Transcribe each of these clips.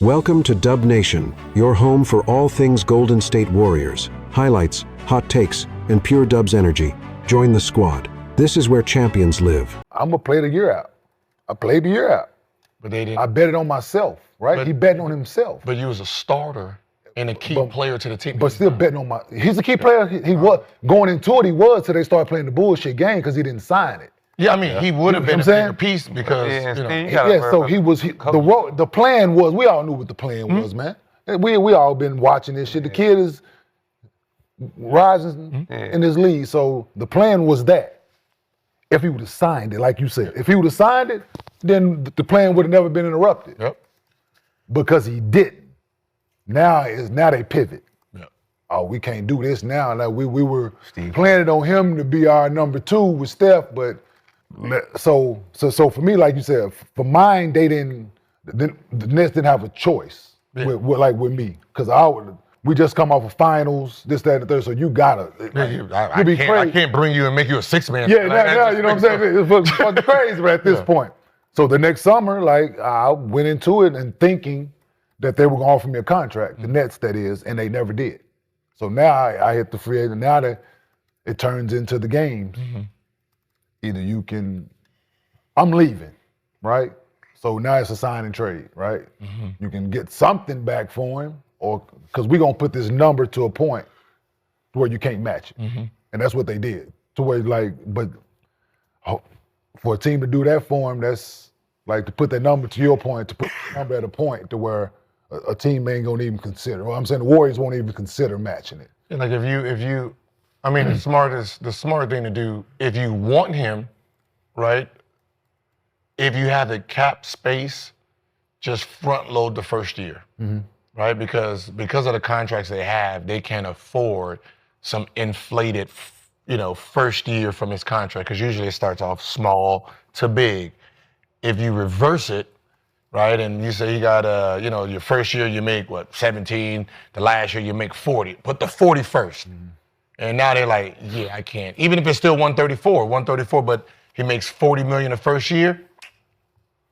Welcome to Dub Nation, your home for all things Golden State Warriors. Highlights, hot takes, and pure Dubs energy. Join the squad. This is where champions live. I'm going to play the year out. I played the year out. But they didn't. I bet it on myself, right? He betting on himself. But you was a starter and a key player to the team. But still betting on my... He's a key player. He was. Going into it, he was till they started playing the bullshit game because he didn't sign it. Yeah, I mean, he would have been a bigger piece because, so he was... The plan was... We all knew what the plan was, man. We all been watching this shit. The kid is rising in this league, so the plan was that. If he would have signed it, like you said. If he would have signed it, then the plan would have never been interrupted. Yep. Because he didn't. Now they pivot. Yep. Oh, we can't do this now. Like we were planning on him to be our number 2 with Steph, but so for me, like you said, for mine, they didn't. The Nets didn't have a choice with me, because we just come off of finals, this, that, and the third. So you gotta. I can't bring you and make you a 6-man. Yeah, now you know what I'm saying. It's fucking crazy at this point. So the next summer, like I went into it and thinking that they were gonna offer me a contract, the Nets that is, and they never did. So now I hit the free agent. Now that it turns into the games. Either you can, I'm leaving, right? So now it's a sign and trade, right? You can get something back for him, or because we're gonna put this number to a point where you can't match it. And that's what they did. To where but for a team to do that for him, that's like to put that number, to your point, to put the number at a point to where a team ain't gonna even consider. Well, I'm saying the Warriors won't even consider matching it. And like if you I mean, the smart thing to do, if you want him, right, if you have the cap space, just front load the first year, right? Because of the contracts they have, they can afford some inflated, first year from his contract, because usually it starts off small to big. If you reverse it, right, and you say you got, your first year you make, 17, the last year you make 40, put the 40 first. And now they're like, yeah, I can't. Even if it's still 134, but he makes $40 million the first year,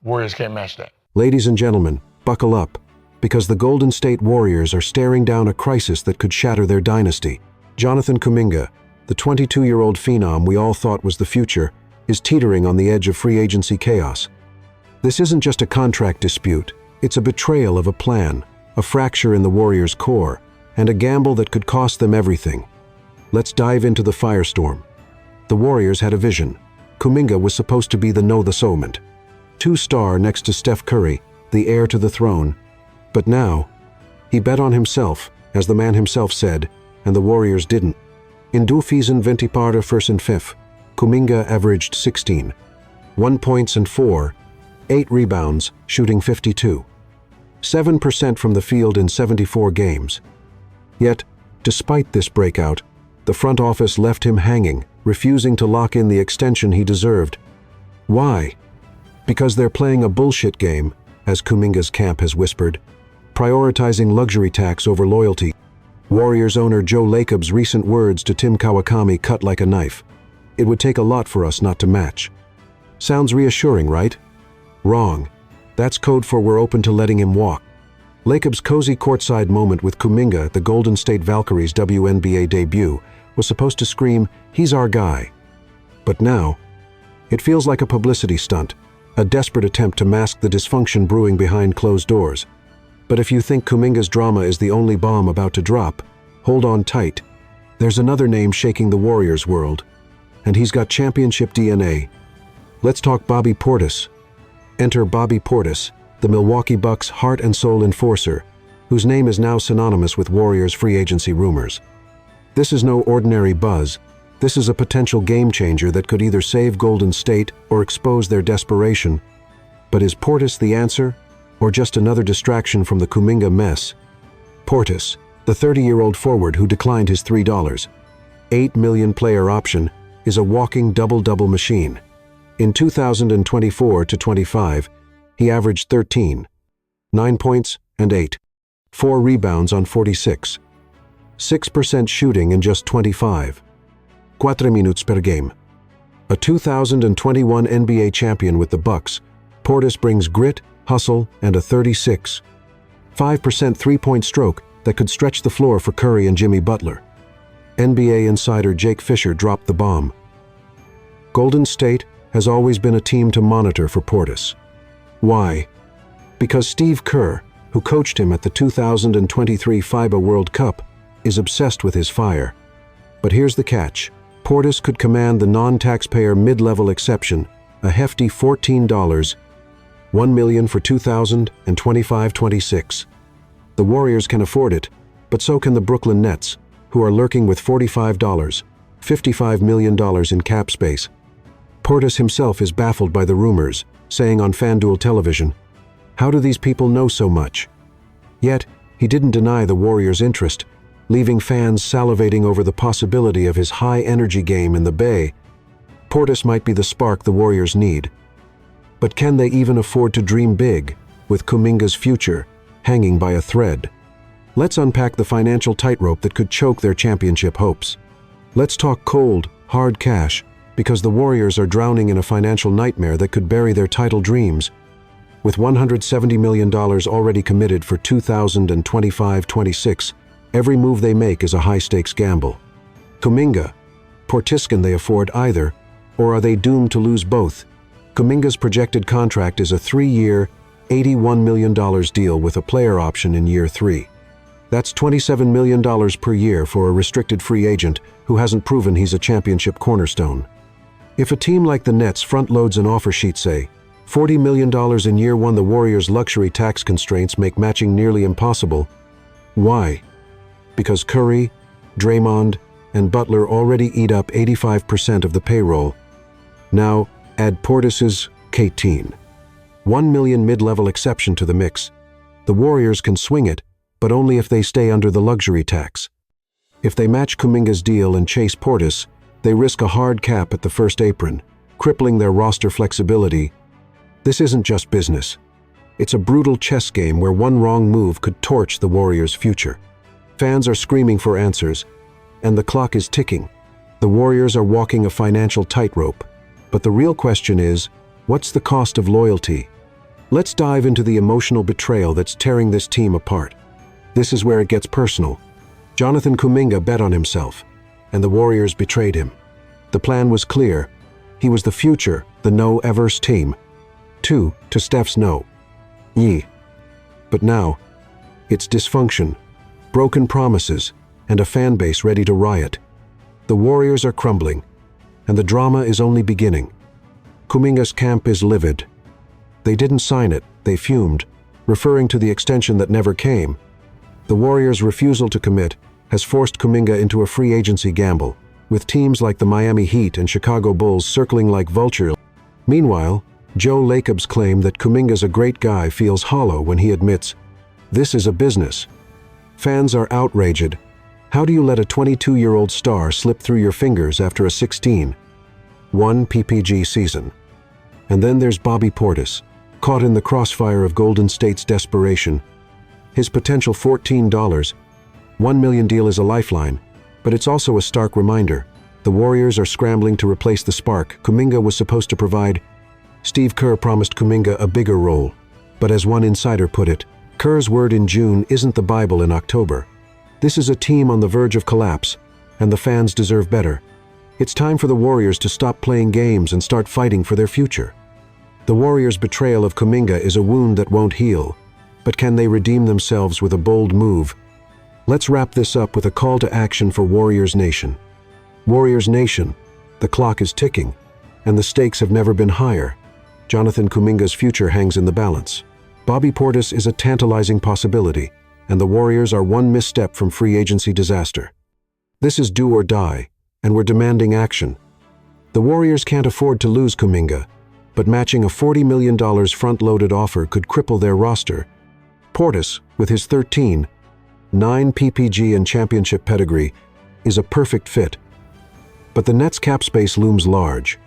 Warriors can't match that. Ladies and gentlemen, buckle up, because the Golden State Warriors are staring down a crisis that could shatter their dynasty. Jonathan Kuminga, the 22-year-old phenom we all thought was the future, is teetering on the edge of free agency chaos. This isn't just a contract dispute, it's a betrayal of a plan, a fracture in the Warriors' core, and a gamble that could cost them everything. Let's dive into the firestorm. The Warriors had a vision. Kuminga was supposed to be the know-the-moment. 2-star next to Steph Curry, the heir to the throne. But now, he bet on himself, as the man himself said, and the Warriors didn't. In 2024 first and fifth, Kuminga averaged 16, 1 points and 4, 8 rebounds, shooting 52. 7% from the field in 74 games. Yet, despite this breakout, the front office left him hanging, refusing to lock in the extension he deserved. Why? Because they're playing a bullshit game, as Kuminga's camp has whispered, prioritizing luxury tax over loyalty. Warriors owner Joe Lacob's recent words to Tim Kawakami cut like a knife. It would take a lot for us not to match. Sounds reassuring, right? Wrong. That's code for we're open to letting him walk. Lacob's cozy courtside moment with Kuminga at the Golden State Valkyries' WNBA debut was supposed to scream, "He's our guy." But now, it feels like a publicity stunt, a desperate attempt to mask the dysfunction brewing behind closed doors. But if you think Kuminga's drama is the only bomb about to drop, hold on tight. There's another name shaking the Warriors world, and he's got championship DNA. Let's talk Bobby Portis. Enter Bobby Portis, the Milwaukee Bucks' heart and soul enforcer, whose name is now synonymous with Warriors' free agency rumors. This is no ordinary buzz. This is a potential game changer that could either save Golden State or expose their desperation. But is Portis the answer, or just another distraction from the Kuminga mess? Portis, the 30-year-old forward who declined his $3.8 million player option, is a walking double-double machine. In 2024-25, he averaged 13, 9 points and 8, 4 rebounds on 46, 6% shooting in just 25, 4 minutes per game. A 2021 NBA champion with the Bucks, Portis brings grit, hustle, and a 36 5% three-point stroke that could stretch the floor for Curry and Jimmy Butler. NBA insider Jake Fisher dropped the bomb. Golden State has always been a team to monitor for Portis. Why? Because Steve Kerr, who coached him at the 2023 FIBA World Cup, is obsessed with his fire. But here's the catch. Portis could command the non-taxpayer mid-level exception, a hefty $14, $1 million for 2025-26. The Warriors can afford it, but so can the Brooklyn Nets, who are lurking with $45, $55 million in cap space. Portis himself is baffled by the rumors, saying on FanDuel television, "How do these people know so much?" Yet, he didn't deny the Warriors' interest, leaving fans salivating over the possibility of his high-energy game in the Bay. Portis might be the spark the Warriors need. But can they even afford to dream big, with Kuminga's future hanging by a thread? Let's unpack the financial tightrope that could choke their championship hopes. Let's talk cold, hard cash, because the Warriors are drowning in a financial nightmare that could bury their title dreams. With $170 million already committed for 2025-26, every move they make is a high-stakes gamble. Kuminga, Portis, can they afford either, or are they doomed to lose both? Kuminga's projected contract is a 3-year, $81 million deal with a player option in year 3. That's $27 million per year for a restricted free agent who hasn't proven he's a championship cornerstone. If a team like the Nets front-loads an offer sheet, say, $40 million in year 1, the Warriors' luxury tax constraints make matching nearly impossible. Why? Because Curry, Draymond, and Butler already eat up 85% of the payroll. Now, add Portis's $18 million mid-level exception to the mix. The Warriors can swing it, but only if they stay under the luxury tax. If they match Kuminga's deal and chase Portis, they risk a hard cap at the first apron, crippling their roster flexibility. This isn't just business. It's a brutal chess game where one wrong move could torch the Warriors' future. Fans are screaming for answers, and the clock is ticking. The Warriors are walking a financial tightrope. But the real question is, what's the cost of loyalty? Let's dive into the emotional betrayal that's tearing this team apart. This is where it gets personal. Jonathan Kuminga bet on himself, and the Warriors betrayed him. The plan was clear. He was the future, the no-ever's team. 2 to Steph's no. Ye. But now, it's dysfunction, broken promises, and a fan base ready to riot. The Warriors are crumbling, and the drama is only beginning. Kuminga's camp is livid. They didn't sign it, they fumed, referring to the extension that never came. The Warriors' refusal to commit has forced Kuminga into a free agency gamble, with teams like the Miami Heat and Chicago Bulls circling like vultures. Meanwhile, Joe Lacob's claim that Kuminga's a great guy feels hollow when he admits, "This is a business." Fans are outraged. How do you let a 22-year-old star slip through your fingers after a 16-1 PPG season? And then there's Bobby Portis, caught in the crossfire of Golden State's desperation. His potential $14, $1 million deal is a lifeline, but it's also a stark reminder. The Warriors are scrambling to replace the spark Kuminga was supposed to provide. Steve Kerr promised Kuminga a bigger role, but as one insider put it, Kerr's word in June isn't the Bible in October. This is a team on the verge of collapse, and the fans deserve better. It's time for the Warriors to stop playing games and start fighting for their future. The Warriors' betrayal of Kuminga is a wound that won't heal, but can they redeem themselves with a bold move? Let's wrap this up with a call to action for Warriors Nation. Warriors Nation, the clock is ticking, and the stakes have never been higher. Jonathan Kuminga's future hangs in the balance. Bobby Portis is a tantalizing possibility, and the Warriors are one misstep from free agency disaster. This is do or die, and we're demanding action. The Warriors can't afford to lose Kuminga, but matching a $40 million front-loaded offer could cripple their roster. Portis, with his 13-9 PPG and championship pedigree, is a perfect fit. But the Nets' cap space looms large.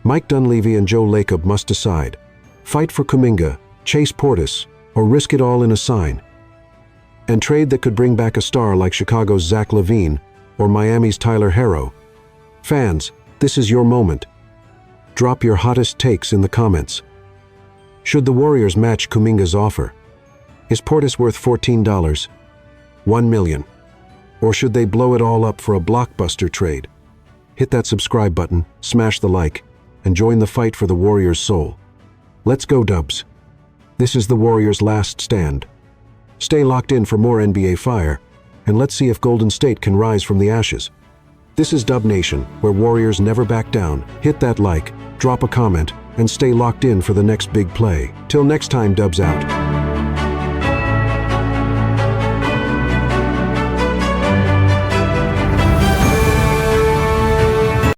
Mike Dunleavy and Joe Lacob must decide. Fight for Kuminga, chase Portis, or risk it all in a sign. And trade that could bring back a star like Chicago's Zach LaVine or Miami's Tyler Herro. Fans, this is your moment. Drop your hottest takes in the comments. Should the Warriors match Kuminga's offer? Is Portis worth $14? $1 million? Or should they blow it all up for a blockbuster trade? Hit that subscribe button, smash the like, and join the fight for the Warriors' soul. Let's go, Dubs. This is the Warriors' last stand. Stay locked in for more NBA fire, and let's see if Golden State can rise from the ashes. This is Dub Nation, where Warriors never back down. Hit that like, drop a comment, and stay locked in for the next big play. Till next time, Dubs out.